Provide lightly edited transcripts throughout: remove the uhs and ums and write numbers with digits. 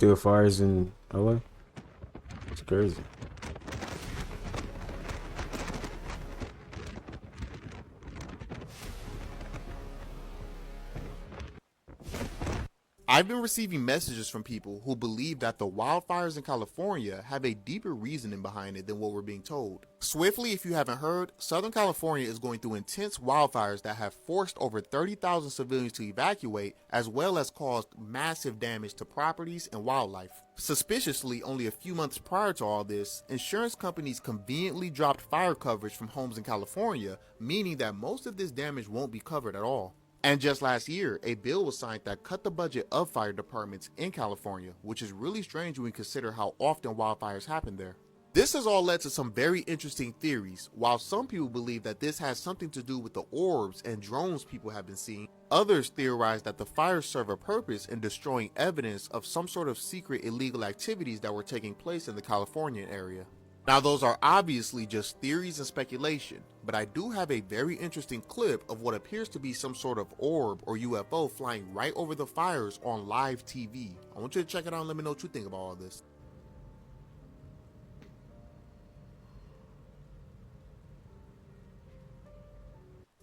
Still fires in LA? It's crazy. I've been receiving messages from people who believe that the wildfires in California have a deeper reasoning behind it than what we're being told. Swiftly, if you haven't heard, Southern California is going through intense wildfires that have forced over 30,000 civilians to evacuate, as well as caused massive damage to properties and wildlife. Suspiciously, only a few months prior to all this, insurance companies conveniently dropped fire coverage from homes in California, meaning that most of this damage won't be covered at all. And just last year, a bill was signed that cut the budget of fire departments in California, which is really strange when we consider how often wildfires happen there. This has all led to some very interesting theories. While some people believe that this has something to do with the orbs and drones people have been seeing, others theorize that the fires serve a purpose in destroying evidence of some sort of secret illegal activities that were taking place in the Californian area. Now, those are obviously just theories and speculation, but I do have a very interesting clip of what appears to be some sort of orb or UFO flying right over the fires on live TV. I want you to check it out and let me know what you think about all this.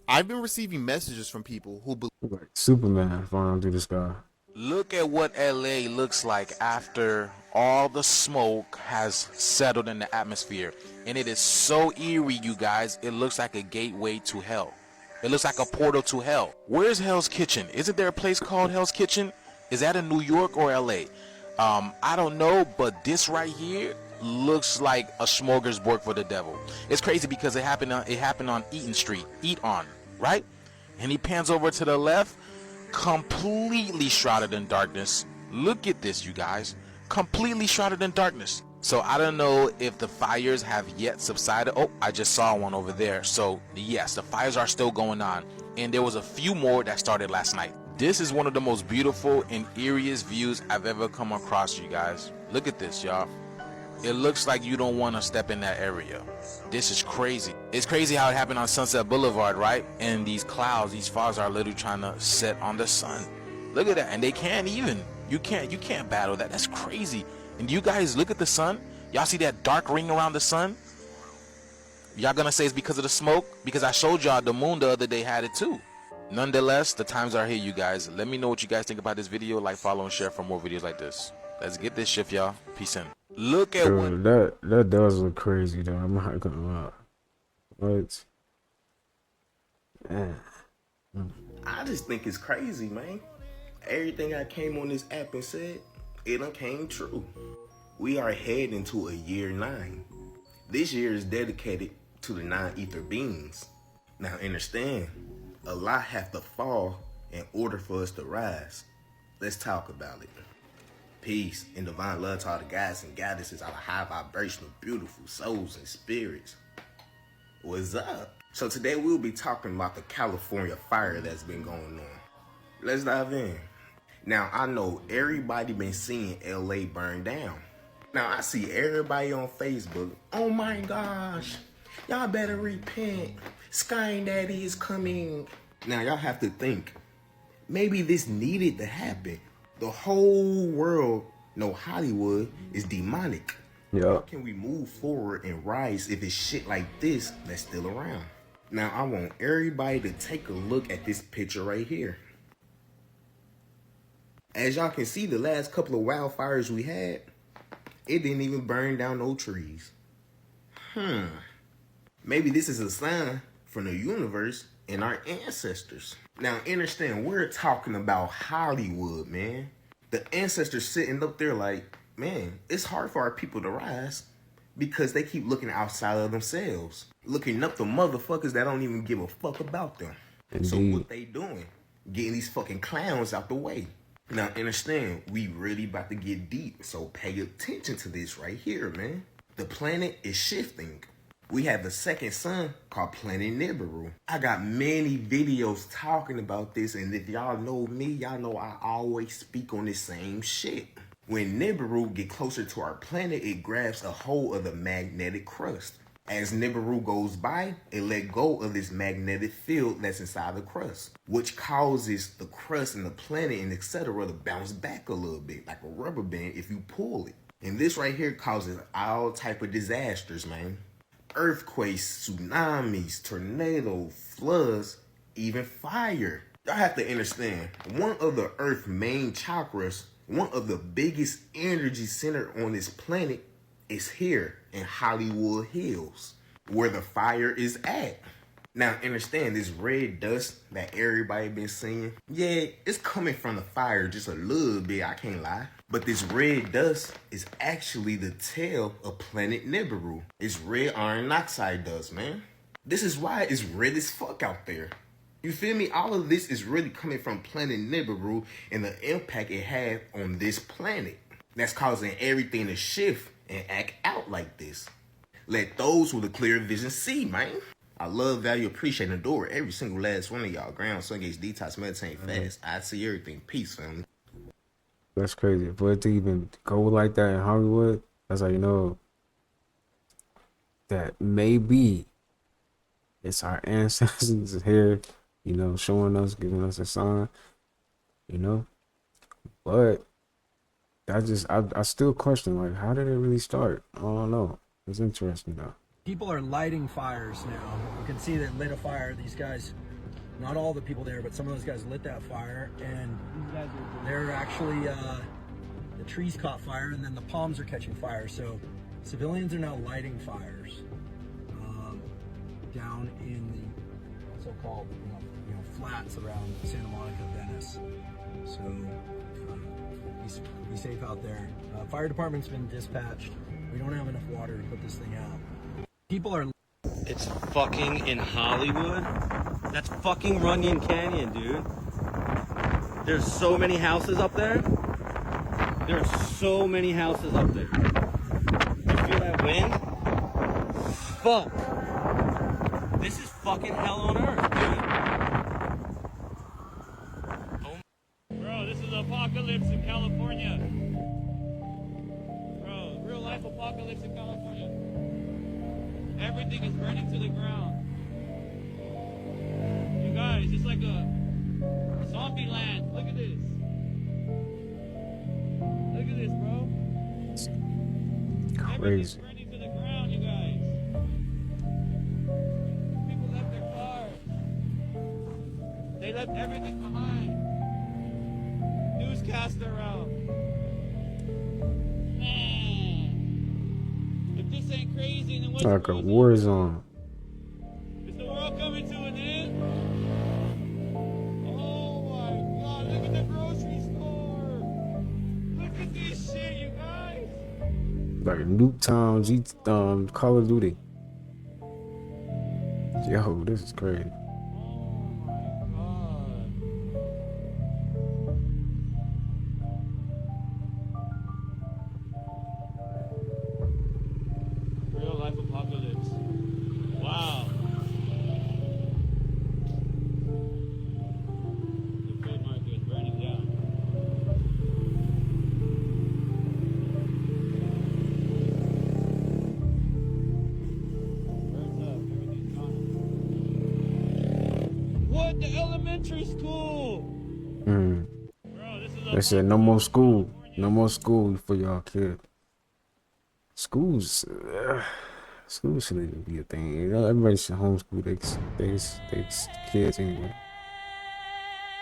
I've been receiving messages from people who believe Like Superman flying through the sky. Look at what LA looks like after all the smoke has settled in the atmosphere. And it is so eerie, you guys. It looks like a gateway to hell. It looks like a portal to hell. Where's Hell's Kitchen? Isn't there a place called Hell's Kitchen? Is that in New York or LA? I don't know, but this right here looks like a smorgasbord for the devil. It's crazy because it happened on Eaton Street, right? And he pans over to the left, completely shrouded in darkness. Look at this, you guys, completely shrouded in darkness. So I don't know if the fires have yet subsided. Oh, I just saw one over there. So yes, the fires are still going on, and there was a few more that started last night. This is one of the most beautiful and eeriest views I've ever come across, you guys. Look at this, y'all. It looks like you don't want to step in that area. This is crazy. It's crazy how it happened on Sunset Boulevard, right? And these clouds, these fogs are literally trying to set on the sun. Look at that. And they can't even. You can't battle that. That's crazy. And you guys look at the sun. Y'all see that dark ring around the sun? Y'all gonna say it's because of the smoke? Because I showed y'all the moon the other day had it too. Nonetheless, the times are here, you guys. Let me know what you guys think about this video. Like, follow, and share for more videos like this. Let's get this shift, y'all. Peace in. Look at Dude, that does look crazy though. I'm not gonna lie. What? Man. I just think it's crazy, man. Everything I came on this app and said, it done came true. We are heading to a year 9. This year is dedicated to the 9 ether beings. Now understand, a lot have to fall in order for us to rise. Let's talk about it. Peace and divine love to all the guys and goddesses, all the high vibrational, beautiful souls and spirits. What's up? So today we'll be talking about the California fire that's been going on. Let's dive in. Now I know everybody been seeing LA burn down. Now I see everybody on Facebook, oh my gosh, y'all better repent. Sky Daddy is coming. Now y'all have to think, maybe this needed to happen. The whole world know Hollywood is demonic. Yeah. How can we move forward and rise if it's shit like this that's still around? Now I want everybody to take a look at this picture right here. As y'all can see, the last couple of wildfires we had, it didn't even burn down no trees. Maybe this is a sign from the universe and our ancestors. Now understand, we're talking about Hollywood, man. The ancestors sitting up there like, man, it's hard for our people to rise because they keep looking outside of themselves, looking up the motherfuckers that don't even give a fuck about them. Indeed. So what they doing? Getting these fucking clowns out the way. Now understand, we really about to get deep, so pay attention to this right here, man. The planet is shifting. We have a second sun called Planet Nibiru. I got many videos talking about this, and if y'all know me, y'all know I always speak on the same shit. When Nibiru get closer to our planet, it grabs a hold of the magnetic crust. As Nibiru goes by, it let go of this magnetic field that's inside the crust, which causes the crust and the planet and etc. to bounce back a little bit, like a rubber band if you pull it. And this right here causes all type of disasters, man. Earthquakes, tsunamis, tornadoes, floods, even fire. Y'all have to understand, one of the Earth's main chakras, one of the biggest energy center on this planet is here in Hollywood Hills, where the fire is at. Now understand this red dust that everybody been seeing. Yeah, it's coming from the fire just a little bit, I can't lie. But this red dust is actually the tail of planet Nibiru. It's red iron oxide dust, man. This is why it's red as fuck out there. You feel me? All of this is really coming from planet Nibiru and the impact it had on this planet. That's causing everything to shift and act out like this. Let those with a clear vision see, man. I love, value, appreciate, and adore every single last one of y'all. Ground, sun gates, detox, meditate, fast. I see everything. Peace, family. That's crazy. For it to even go like that in Hollywood, that's how you know that maybe it's our ancestors here, you know, showing us, giving us a sign, you know. But I still question, like, how did it really start? I don't know. It's interesting though. People are lighting fires now. You can see that lit a fire. These guys, not all the people there, but some of those guys lit that fire, and they're actually the trees caught fire, and then the palms are catching fire. So civilians are now lighting fires down in the so-called flats around Santa Monica, Venice. So be safe out there. Fire department's been dispatched. We don't have enough water to put this thing out. People are. It's fucking in Hollywood. That's fucking Runyon Canyon, dude. There's so many houses up there. There are so many houses up there. You feel that wind? Fuck. This is fucking hell on earth, dude. Bro, this is apocalypse in California. Bro, real life apocalypse in California. Everything is burning to the ground. You guys, it's like a zombie land. Look at this. Look at this, bro. Everything's Crazy. burning to the ground, you guys. People left their cars. They left everything behind. Newscaster out. Man. If this ain't crazy, then what's Like a crazy? war zone. Is the world coming to an end? Oh my god, look at the grocery store. Look at this shit, you guys. Like Nuketown, Call of Duty. Yo, this is crazy. Oh my god. Real life apocalypse. Wow. The food market is burning down. Birds up, everything's gone. What? The elementary school? Mm. Bro, this is They said no more school. No more school for y'all kids. Schools shouldn't even be a thing. You know, everybody should homeschool they kids anyway.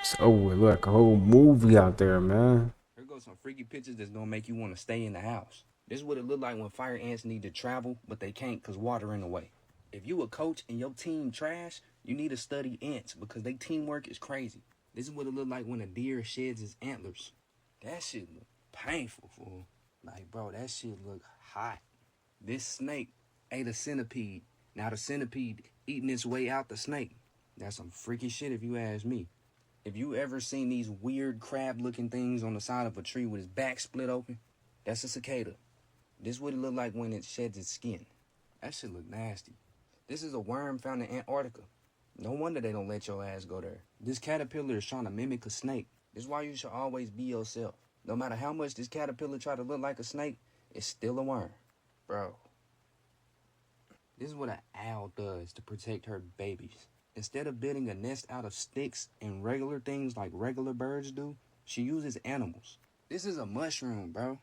It's over. Look like a whole movie out there, man. Here goes some freaky pictures that's gonna make you want to stay in the house. This is what it look like when fire ants need to travel, but they can't cause water in the way. If you a coach and your team trash, you need to study ants because they teamwork is crazy. This is what it look like when a deer sheds its antlers. That shit look painful, fool. Like, bro, that shit look hot. This snake ate a centipede. Now the centipede eating its way out the snake. That's some freaky shit if you ask me. If you ever seen these weird crab-looking things on the side of a tree with its back split open, that's a cicada. This is what it look like when it sheds its skin. That shit look nasty. This is a worm found in Antarctica. No wonder they don't let your ass go there. This caterpillar is trying to mimic a snake. This is why you should always be yourself. No matter how much this caterpillar try to look like a snake, it's still a worm. Bro. This is what an owl does to protect her babies. Instead of building a nest out of sticks and regular things like regular birds do, she uses animals. This is a mushroom, bro.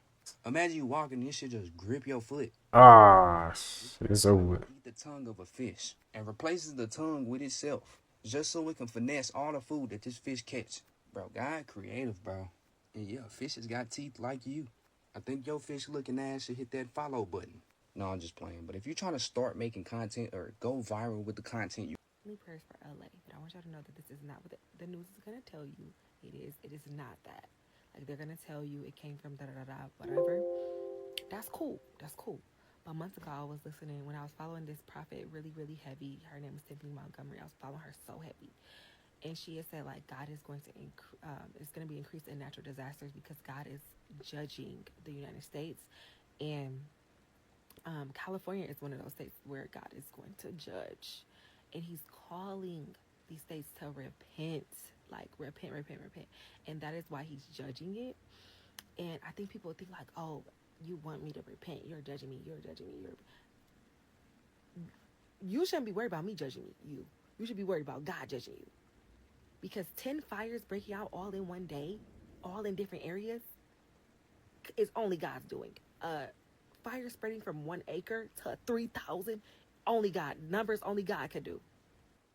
Imagine you walking, this shit just grip your foot. Ah, it's over with. Eat the tongue of a fish and replaces the tongue with itself, just so it can finesse all the food that this fish catch. Bro, God creative, bro. And yeah, fishes got teeth like you. I think your fish looking ass should hit that follow button. No, I'm just playing. But if you're trying to start making content or go viral with the content you Only prayers for LA, but I want y'all to know that this is not what the news is gonna tell you. It is not that. Like, they're gonna tell you it came from da da da da whatever. That's cool. That's cool. But months ago, I was listening when I was following this prophet really heavy. Her name is Tiffany Montgomery. I was following her so heavy, and she had said, like, God is going to it's going to be increased in natural disasters because God is judging the United States, and California is one of those states where God is going to judge, and He's calling these states to repent, like repent, and that is why He's judging it. And I think people think like, oh, you want me to repent? You're judging me. You shouldn't be worried about me judging you. You should be worried about God judging you. Because 10 fires breaking out all in one day, all in different areas, is only God's doing. Fire spreading from 1 acre to 3,000, only God. Numbers only God could do.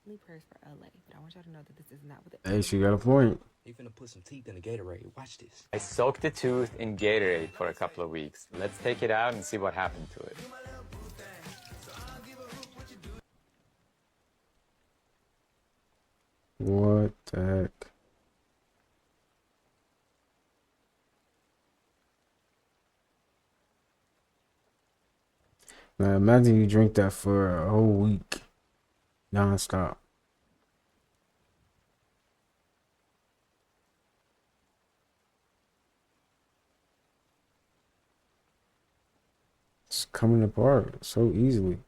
Only prayers for LA, but I want y'all to know that this is not what it Hey, she got a point. He finna put some teeth in the Gatorade. Watch this. I soaked the tooth in Gatorade for a couple of weeks. Let's take it out and see what happened to it. What the heck? Now imagine you drink that for a whole week, non-stop. It's coming apart so easily.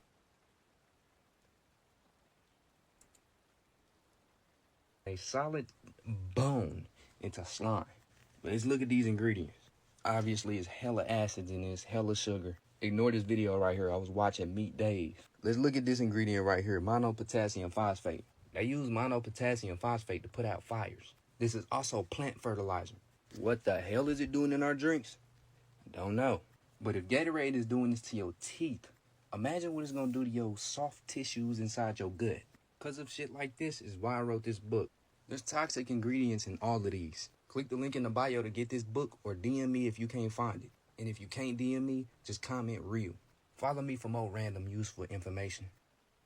A solid bone into slime. But let's look at these ingredients. Obviously, it's hella acids in this, hella sugar. Ignore this video right here. I was watching Meat Dave. Let's look at this ingredient right here, monopotassium phosphate. They use monopotassium phosphate to put out fires. This is also plant fertilizer. What the hell is it doing in our drinks? Don't know. But if Gatorade is doing this to your teeth, imagine what it's gonna do to your soft tissues inside your gut. Because of shit like this is why I wrote this book. There's toxic ingredients in all of these. Click the link in the bio to get this book, or DM me if you can't find it. And if you can't DM me, just comment real. Follow me for more random useful information.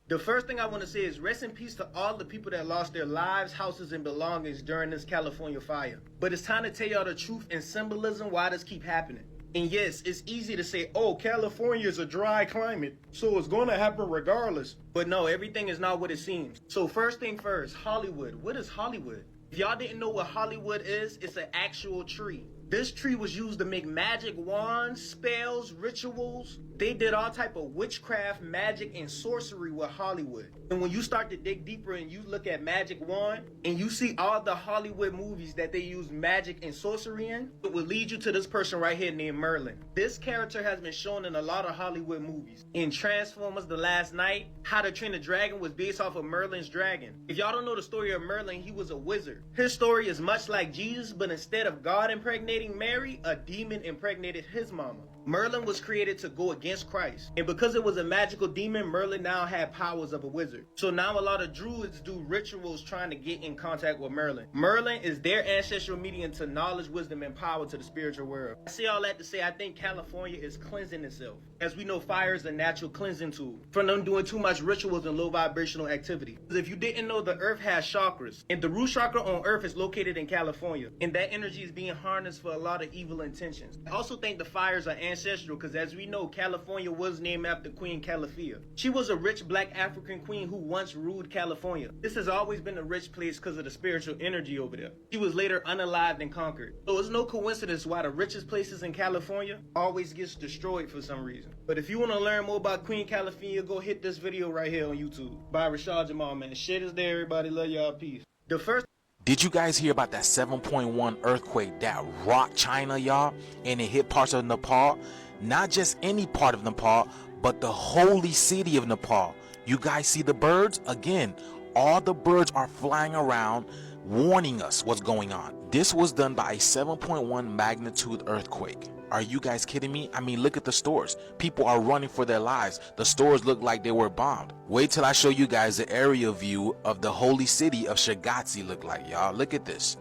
The first thing I want to say is rest in peace to all the people that lost their lives, houses, and belongings during this California fire. But it's time to tell y'all the truth and symbolism why this keep happening. And yes, it's easy to say, oh, California is a dry climate, so it's going to happen regardless. But no, everything is not what it seems. So first thing first, Hollywood. What is Hollywood? If y'all didn't know what Hollywood is, it's an actual tree. This tree was used to make magic wands, spells, rituals. They did all type of witchcraft, magic, and sorcery with Hollywood. And when you start to dig deeper and you look at Magic Wand, and you see all the Hollywood movies that they use magic and sorcery in, it will lead you to this person right here named Merlin. This character has been shown in a lot of Hollywood movies. In Transformers The Last Night, How to Train a Dragon was based off of Merlin's dragon. If y'all don't know the story of Merlin, he was a wizard. His story is much like Jesus, but instead of God impregnating Mary, a demon impregnated his mama. Merlin was created to go against Christ. And because it was a magical demon, Merlin now had powers of a wizard. So now a lot of druids do rituals trying to get in contact with Merlin. Merlin is their ancestral medium to knowledge, wisdom, and power to the spiritual world. I say all that to say I think California is cleansing itself. As we know, fire is a natural cleansing tool from them doing too much rituals and low vibrational activity. If you didn't know, the earth has chakras, and the root chakra on earth is located in California, and that energy is being harnessed for a lot of evil intentions. I also think the fires are ancestral because, as we know, California was named after Queen Calafia. She was a rich black African queen who once ruled California. This has always been a rich place because of the spiritual energy over there. She was later unalived and conquered. So it's no coincidence why the richest places in California always gets destroyed for some reason. But if you want to learn more about Queen Calafia, go hit this video right here on YouTube by Rashad Jamal, man. Shit is there, everybody. Love y'all. Peace. The first. Did you guys hear about that 7.1 earthquake that rocked China, y'all? And it hit parts of Nepal? Not just any part of Nepal, but the holy city of Nepal. You guys see the birds? Again, all the birds are flying around, warning us what's going on. This was done by a 7.1 magnitude earthquake. Are you guys kidding me? I mean, look at the stores. People are running for their lives. The stores look like they were bombed. Wait till I show you guys the aerial view of the holy city of Shagazi look like, y'all. Look at this,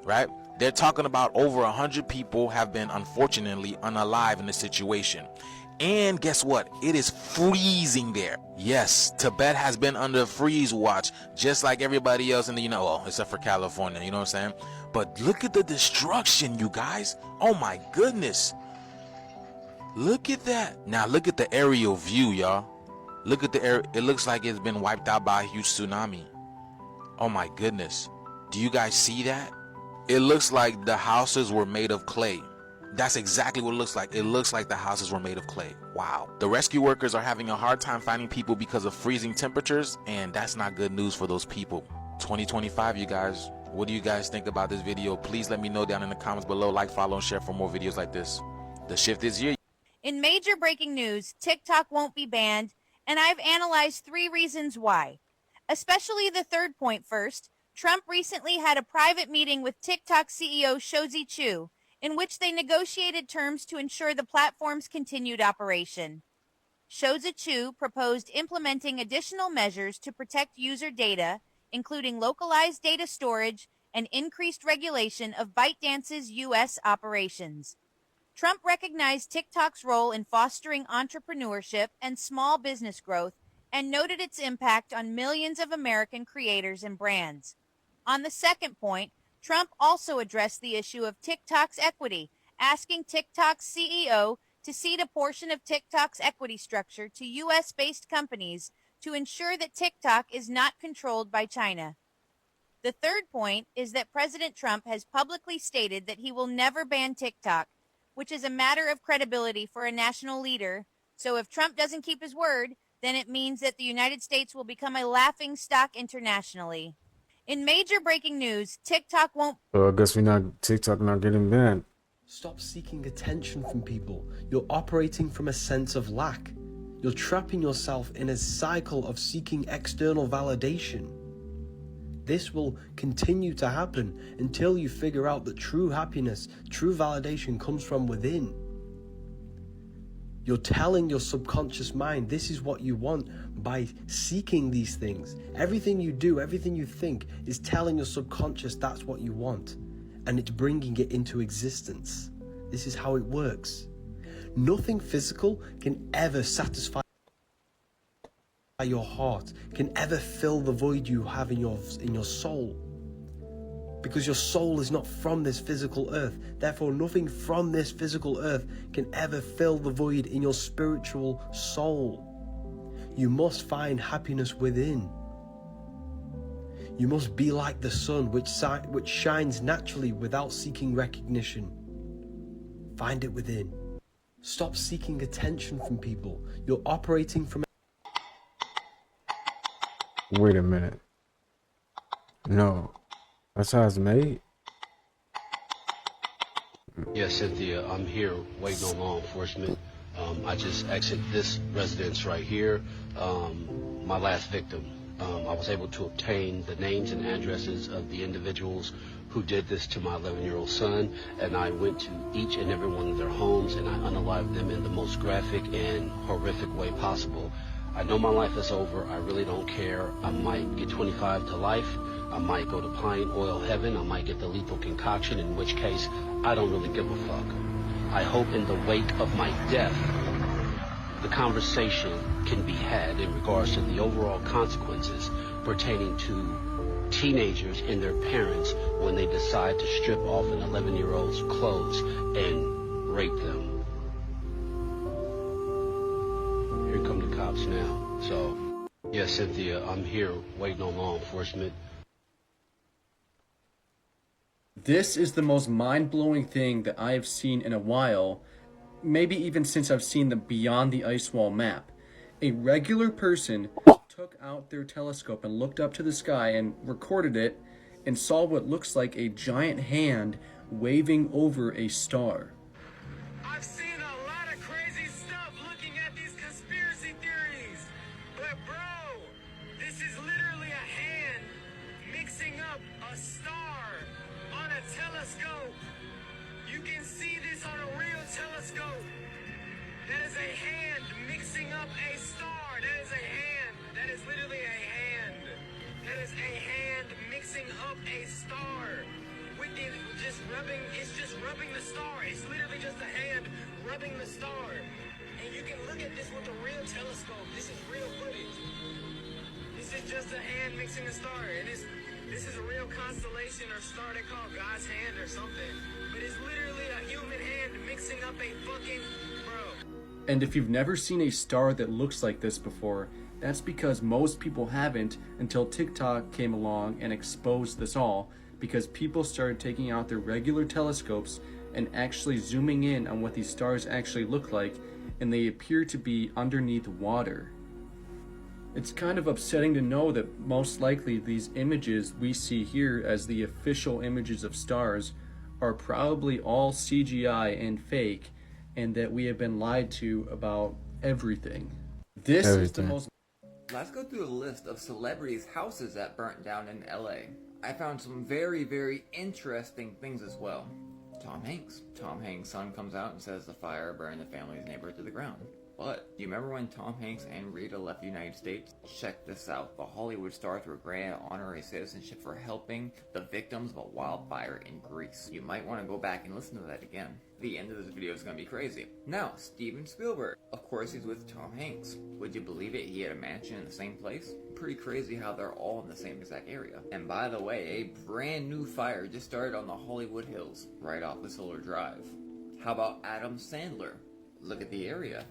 right? They're talking about over 100 people have been unfortunately unalive in the situation. And guess what? It is freezing there. Yes, Tibet has been under freeze watch, just like everybody else in the, well, except for California, you know what I'm saying? But look at the destruction, you guys. Oh my goodness. Look at that. Now look at the aerial view, y'all. Look at the air. It looks like it's been wiped out by a huge tsunami. Oh my goodness. Do you guys see that? It looks like the houses were made of clay. That's exactly what it looks like. It looks like the houses were made of clay. Wow. The rescue workers are having a hard time finding people because of freezing temperatures, and that's not good news for those people. 2025, you guys. What do you guys think about this video? Please let me know down in the comments below. Like, follow, and share for more videos like this. The shift is here. In major breaking news, TikTok won't be banned, and I've analyzed 3 reasons why. Especially the third point first. Trump recently had a private meeting with TikTok CEO Shouzi Chu, in which they negotiated terms to ensure the platform's continued operation. Shouzi Chu proposed implementing additional measures to protect user data, including localized data storage and increased regulation of ByteDance's U.S. operations. Trump recognized TikTok's role in fostering entrepreneurship and small business growth and noted its impact on millions of American creators and brands. On the second point, Trump also addressed the issue of TikTok's equity, asking TikTok's CEO to cede a portion of TikTok's equity structure to U.S.-based companies to ensure that TikTok is not controlled by China. The third point is that President Trump has publicly stated that he will never ban TikTok, which is a matter of credibility for a national leader. So if Trump doesn't keep his word, then it means that the United States will become a laughingstock internationally. In major breaking news, TikTok won't... I guess TikTok not getting banned. Stop seeking attention from people. You're operating from a sense of lack. You're trapping yourself in a cycle of seeking external validation. This will continue to happen until you figure out that true happiness, true validation comes from within. You're telling your subconscious mind this is what you want by seeking these things. Everything you do, everything you think is telling your subconscious that's what you want, and it's bringing it into existence. This is how it works. Nothing physical can ever satisfy your heart, can ever fill the void you have in your soul. Because your soul is not from this physical earth. Therefore, nothing from this physical earth can ever fill the void in your spiritual soul. You must find happiness within. You must be like the sun, which shines naturally without seeking recognition. Find it within. Stop seeking attention from people. You're operating from... Wait a minute. No. That's how it's made? Yeah, Cynthia, I'm here waiting on law enforcement. I just exited this residence right here. My last victim. I was able to obtain the names and addresses of the individuals who did this to my 11-year-old son, and I went to each and every one of their homes and I unalived them in the most graphic and horrific way possible. I know my life is over. I really don't care. I might get 25 to life. I might go to pine oil heaven. I might get the lethal concoction, in which case I don't really give a fuck. I hope in the wake of my death, the conversation can be had in regards to the overall consequences pertaining to teenagers and their parents when they decide to strip off an 11-year-old's clothes and rape them. Here come the cops now. So, yeah, Cynthia, I'm here waiting on law enforcement. This is the most mind-blowing thing that I have seen in a while, maybe even since I've seen the Beyond the Ice Wall map. A regular person took out their telescope and looked up to the sky and recorded it and saw what looks like a giant hand waving over a star. I've seen a lot of crazy stuff looking at these conspiracy this on a real telescope. That is a hand mixing up a star. That is a hand. That is literally a hand. That is a hand mixing up a star. With it just rubbing, it's just rubbing the star. It's literally just a hand rubbing the star. And you can look at this with a real telescope. This is real footage. This is just a hand mixing a star. And this is a real constellation or star they call God's hand or something. But it's literally a human hand mixing up a fucking, bro. And if you've never seen a star that looks like this before, that's because most people haven't until TikTok came along and exposed this all, because people started taking out their regular telescopes and actually zooming in on what these stars actually look like, and they appear to be underneath water. It's kind of upsetting to know that most likely these images we see here as the official images of stars are probably all CGI and fake, and that we have been lied to about everything. This is the most... Let's go through a list of celebrities' houses that burnt down in LA. I found some very, very interesting things as well. Tom Hanks. Tom Hanks' son comes out and says the fire burned the family's neighborhood to the ground. But, do you remember when Tom Hanks and Rita left the United States? Check this out. The Hollywood star threw a grant honorary citizenship for helping the victims of a wildfire in Greece. You might want to go back and listen to that again. The end of this video is going to be crazy. Now, Steven Spielberg. Of course, he's with Tom Hanks. Would you believe it? He had a mansion in the same place? Pretty crazy how they're all in the same exact area. And by the way, a brand new fire just started on the Hollywood Hills, right off of Solar Drive. How about Adam Sandler? Look at the area.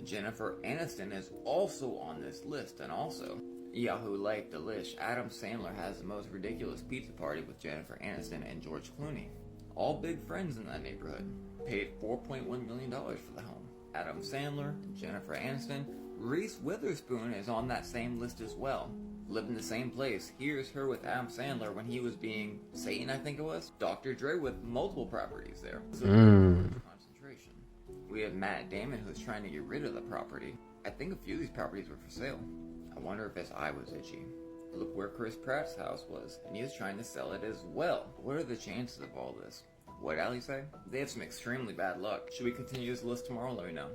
Jennifer Aniston is also on this list, and also Yahoo Life Delish. Adam Sandler has the most ridiculous pizza party with Jennifer Aniston and George Clooney. All big friends in that neighborhood. Paid $4.1 million for the home. Adam Sandler, Jennifer Aniston, Reese Witherspoon is on that same list as well. Lived in the same place. Here's her with Adam Sandler when he was being Satan, I think it was. Dr. Dre with multiple properties there. So concentration. We have Matt Damon who's trying to get rid of the property. I think a few of these properties were for sale. I wonder if his eye was itchy. Look where Chris Pratt's house was, and he was trying to sell it as well. What are the chances of all this? What'd Ali say? They have some extremely bad luck. Should we continue this list tomorrow? Let me know.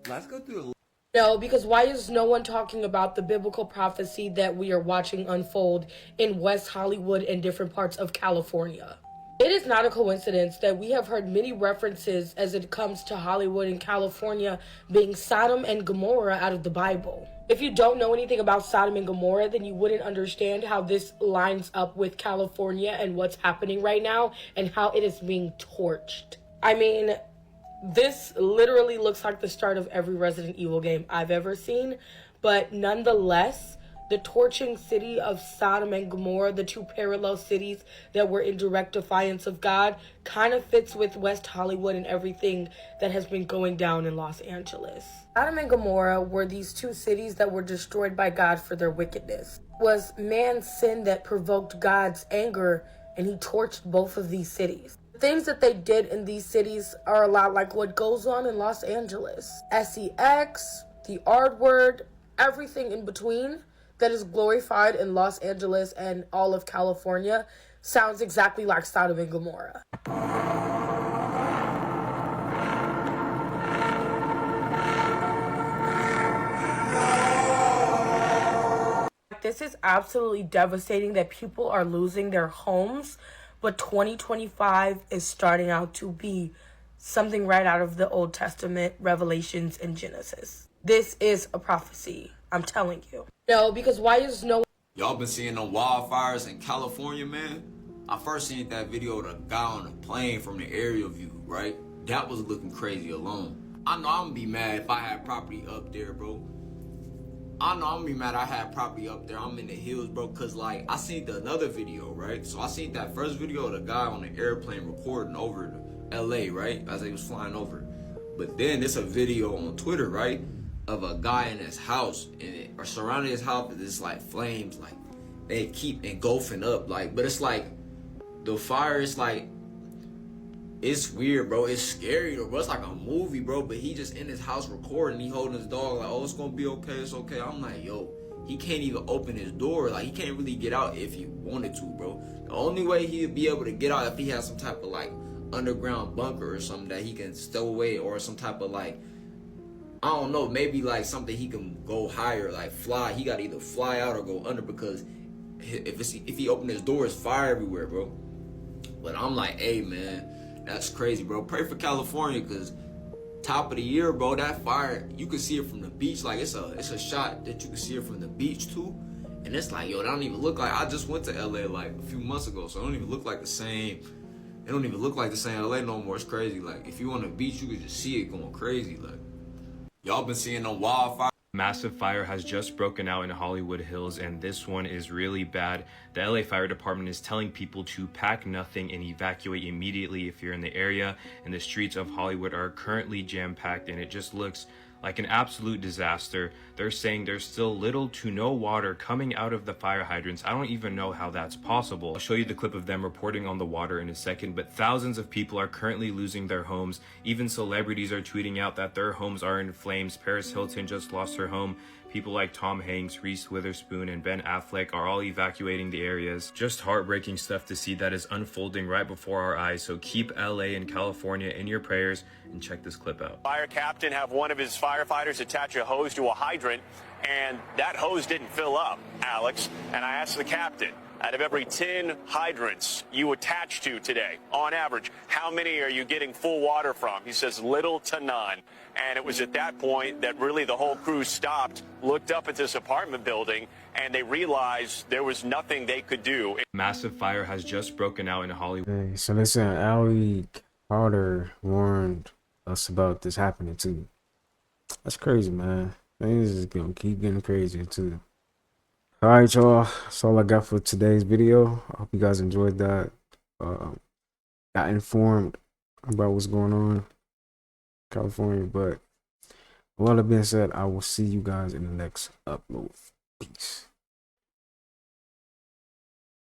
Let's go through a list. No, because why is no one talking about the biblical prophecy that we are watching unfold in West Hollywood and different parts of California? It is not a coincidence that we have heard many references as it comes to Hollywood and California being Sodom and Gomorrah out of the Bible. If you don't know anything about Sodom and Gomorrah, then you wouldn't understand how this lines up with California and what's happening right now and how it is being torched. I mean, this literally looks like the start of every Resident Evil game I've ever seen, but nonetheless, the torching city of Sodom and Gomorrah, the two parallel cities that were in direct defiance of God, kind of fits with West Hollywood and everything that has been going down in Los Angeles. Sodom and Gomorrah were these two cities that were destroyed by God for their wickedness. It was man's sin that provoked God's anger, and he torched both of these cities. The things that they did in these cities are a lot like what goes on in Los Angeles. SEX, the R word, everything in between that is glorified in Los Angeles and all of California sounds exactly like Sodom and Gomorrah. This is absolutely devastating that people are losing their homes, but 2025 is starting out to be something right out of the Old Testament, Revelations, and Genesis. This is a prophecy, I'm telling you. No, because why is no... Y'all been seeing them wildfires in California, man? I first seen that video of the guy on the plane from the aerial view, right? That was looking crazy alone. I know I'm gonna be mad if I had property up there, bro. I know I'm gonna be mad I had property up there. I'm in the hills, bro, cause like I seen another video, right? So I seen that first video of the guy on the airplane recording over LA, right? As they was flying over. But then there's a video on Twitter, right? Of a guy in his house, and or surrounding his house with this like flames, like they keep engulfing up, like, but it's like the fire is like, it's weird, bro. It's scary though, bro. It's like a movie, bro. But he just in his house recording, he holding his dog, like, oh, it's gonna be okay, it's okay. I'm like, yo, he can't even open his door, like he can't really get out if he wanted to, bro. The only way he'd be able to get out if he has some type of like underground bunker or something that he can stow away, or some type of like, I don't know, maybe like something he can go higher, like fly. He got to either fly out or go under, because if he open his door, it's fire everywhere, bro. But I'm like, hey man, that's crazy, bro. Pray for California, because top of the year, bro, that fire, you can see it from the beach. Like it's a shot that you can see it from the beach too. And it's like, yo, that don't even look like, I just went to LA like a few months ago, so it don't even look like the same. It don't even look like the same LA no more. It's crazy. Like if you on the beach, you can just see it going crazy. Like y'all been seeing them wildfires. Massive fire has just broken out in Hollywood Hills, and this one is really bad. The LA Fire Department is telling people to pack nothing and evacuate immediately if you're in the area, and the streets of Hollywood are currently jam-packed, and it just looks like an absolute disaster. They're saying there's still little to no water coming out of the fire hydrants. I don't even know how that's possible. I'll show you the clip of them reporting on the water in a second, but thousands of people are currently losing their homes. Even celebrities are tweeting out that their homes are in flames. Paris Hilton just lost her home. People like Tom Hanks, Reese Witherspoon, and Ben Affleck are all evacuating the areas. Just heartbreaking stuff to see that is unfolding right before our eyes. So keep LA and California in your prayers and check this clip out. Fire captain have one of his firefighters attach a hose to a hydrant, and that hose didn't fill up, Alex. And I asked the captain, out of every 10 hydrants you attach to today, on average, how many are you getting full water from? He says little to none. And it was at that point that really the whole crew stopped, looked up at this apartment building, and they realized there was nothing they could do. Massive fire has just broken out in Hollywood. Hey, so listen, Ali Carter warned us about this happening too. That's crazy, man. Things is gonna keep getting crazier too. All right, y'all. That's all I got for today's video. I hope you guys enjoyed that. Got informed about what's going on in California. But with all that being said, I will see you guys in the next upload. Peace.